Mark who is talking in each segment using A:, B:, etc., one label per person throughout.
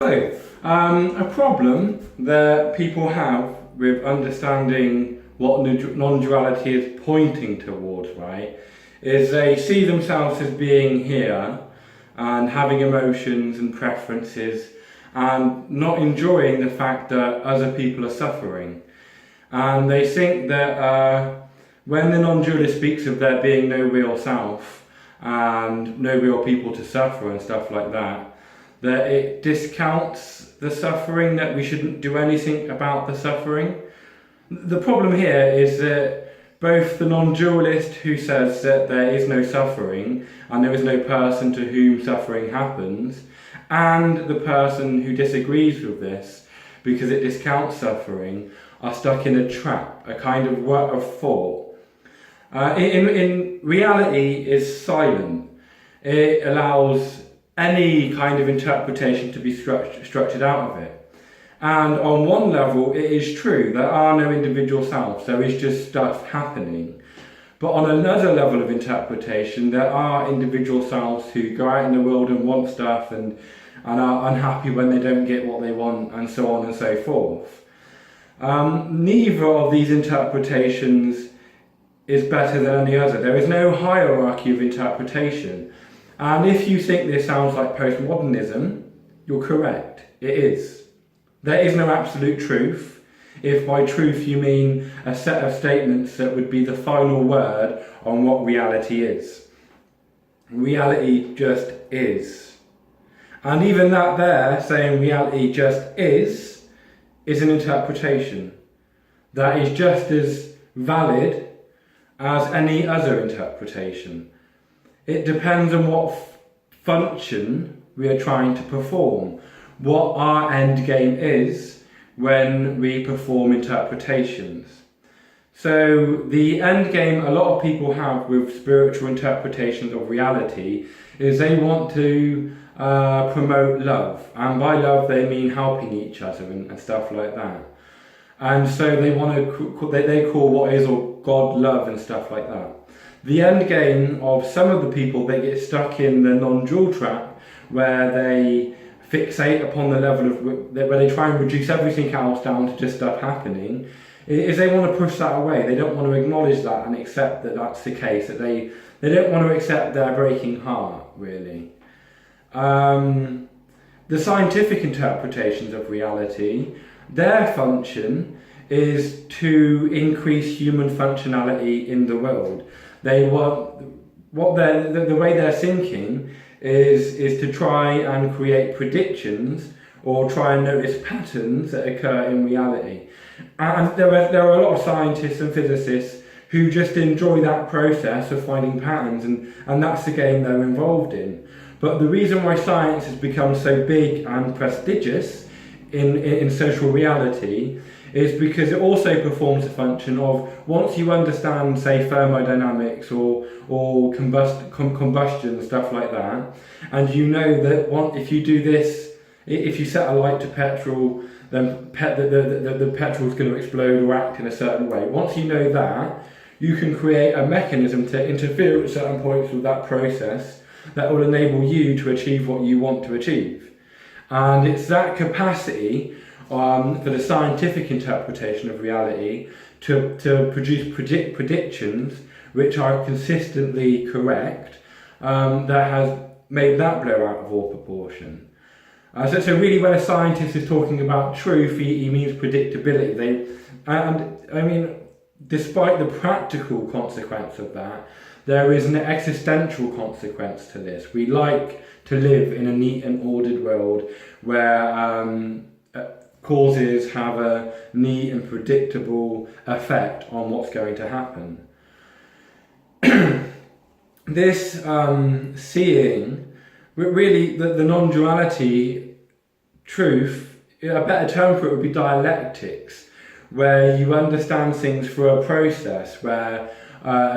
A: So, a problem that people have with understanding what non-duality is pointing towards, right, is they see themselves as being here and having emotions and preferences and not enjoying the fact that other people are suffering. And they think that when the non-dualist speaks of there being no real self and no real people to suffer and stuff like that, that it discounts the suffering, that we shouldn't do anything about the suffering. The problem here is that both the non-dualist who says that there is no suffering and there is no person to whom suffering happens, and the person who disagrees with this because it discounts suffering, are stuck in a trap, a kind of work of thought. In reality is silent. It allows any kind of interpretation to be structured out of it. And on one level, it is true, there are no individual selves, there is just stuff happening. But on another level of interpretation, there are individual selves who go out in the world and want stuff and are unhappy when they don't get what they want, and so on and so forth. Neither of these interpretations is better than any other. There is no hierarchy of interpretation. And if you think this sounds like post-modernism, you're correct. It is. There is no absolute truth, if by truth you mean a set of statements that would be the final word on what reality is. Reality just is. And even that there, saying reality just is an interpretation that is just as valid as any other interpretation. It depends on what function we are trying to perform, what our end game is when we perform interpretations. So the end game a lot of people have with spiritual interpretations of reality is they want to promote love, and by love they mean helping each other and stuff like that. And so they want to they call what is or God love and stuff like that. The end game of some of the people, they get stuck in the non-dual trap where they fixate upon the level of where they try and reduce everything else down to just stuff happening, is they want to push that away. They don't want to acknowledge that and accept that that's the case, that they don't want to accept their breaking heart, really. The scientific interpretations of reality, their function is to increase human functionality in the world. They want the way they're thinking is to try and create predictions or try and notice patterns that occur in reality. And there are a lot of scientists and physicists who just enjoy that process of finding patterns, and that's the game they're involved in. But the reason why science has become so big and prestigious in social reality is because it also performs a function of, once you understand, say, thermodynamics or combustion, stuff like that, and you know that if you do this, if you set a light to petrol, then the petrol is going to explode or act in a certain way. Once you know that, you can create a mechanism to interfere at certain points with that process that will enable you to achieve what you want to achieve. And it's that capacity for the scientific interpretation of reality to produce predictions which are consistently correct, that has made that blow out of all proportion. So really, when a scientist is talking about truth, he means predictability. Despite the practical consequence of that, there is an existential consequence to this. We like to live in a neat and ordered world where causes have a neat and predictable effect on what's going to happen. This seeing, really the non-duality truth, a better term for it would be dialectics, where you understand things through a process where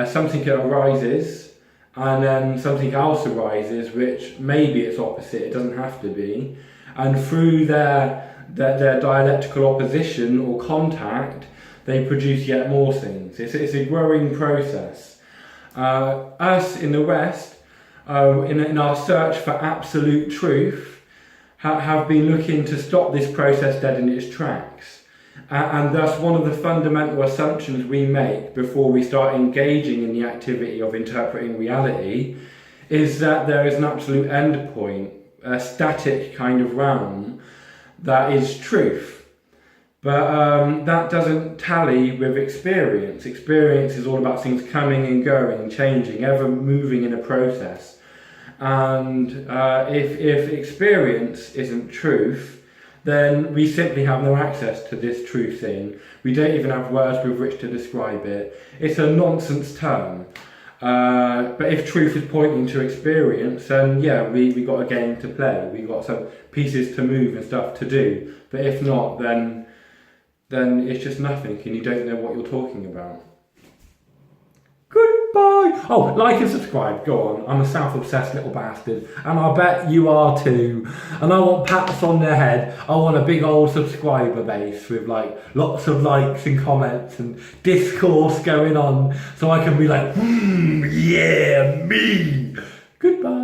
A: something arises and then something else arises, which maybe it's opposite, it doesn't have to be, and through their dialectical opposition or contact, they produce yet more things. It's a growing process. Us in the West, in our search for absolute truth, have been looking to stop this process dead in its tracks. And thus one of the fundamental assumptions we make before we start engaging in the activity of interpreting reality is that there is an absolute end point, a static kind of realm that is truth. But that doesn't tally with experience. Experience is all about things coming and going, changing, ever moving in a process. And if experience isn't truth, then we simply have no access to this truth thing. We don't even have words with which to describe it. It's a nonsense term. But if truth is pointing to experience, then yeah, we got a game to play. We got some pieces to move and stuff to do. But if not, then it's just nothing and you don't know what you're talking about. Goodbye! Oh, like and subscribe, go on. I'm a self-obsessed little bastard, and I bet you are too. And I want pats on the head. I want a big old subscriber base with like lots of likes and comments and discourse going on, so I can be like, yeah, me! Goodbye!